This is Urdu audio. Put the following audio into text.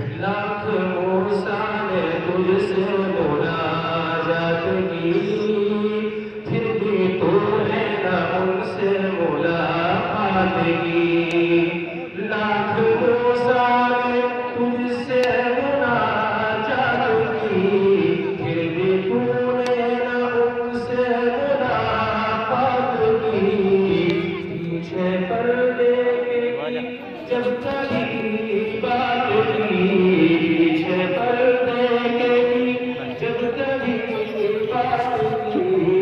لاکھ موسیٰ نے تجھ سے مناجات کی، پھر بھی تو نے نہ ان سے ملاقات کی۔ لاکھ موسیٰ نے تجھ سے مناجات کی، پھر بھی تو نے نہ ان سے ملاقات کی۔ پیچھے پردے کی جب کبھی بات کی، پیچھے پردے کی جب کبھی بات کی،